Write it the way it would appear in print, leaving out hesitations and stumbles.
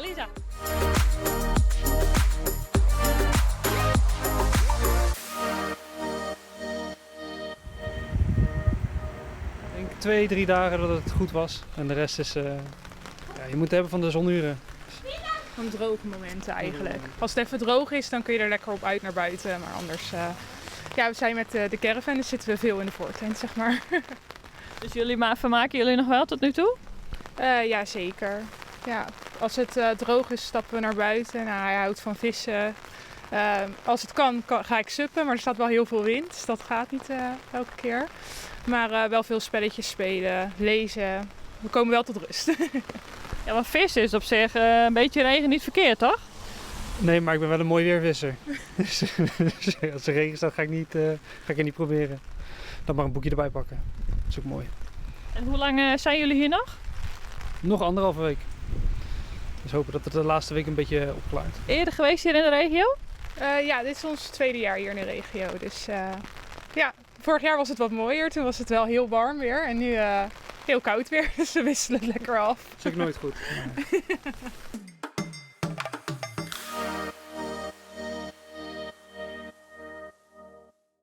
Lisa. Ik denk 2-3 dagen dat het goed was. En de rest is, je moet het hebben van de zonuren. Van droge momenten eigenlijk. Als het even droog is, dan kun je er lekker op uit naar buiten. Maar anders, we zijn met de caravan, dus zitten we veel in de voortent, zeg maar. Dus vermaken jullie nog wel tot nu toe? Ja, zeker. Ja, als het droog is, stappen we naar buiten. Nou, hij houdt van vissen. Als het kan, ga ik suppen, maar er staat wel heel veel wind. Dus dat gaat niet elke keer. Maar wel veel spelletjes spelen, lezen. We komen wel tot rust. Ja, maar vissen is op zich een beetje regen niet verkeerd, toch? Nee, maar ik ben wel een mooi weervisser. Dus als er regen staat, ga ik het niet proberen. Dan maar een boekje erbij pakken. Dat is ook mooi. En hoe lang zijn jullie hier nog? Nog 1,5 week. Dus hopen dat het de laatste week een beetje opklaart. Eerder geweest hier in de regio? Ja, dit is ons 2e jaar hier in de regio. Dus vorig jaar was het wat mooier. Toen was het wel heel warm weer. En nu heel koud weer. Dus we wisselen het lekker af. Dat is ook nooit goed.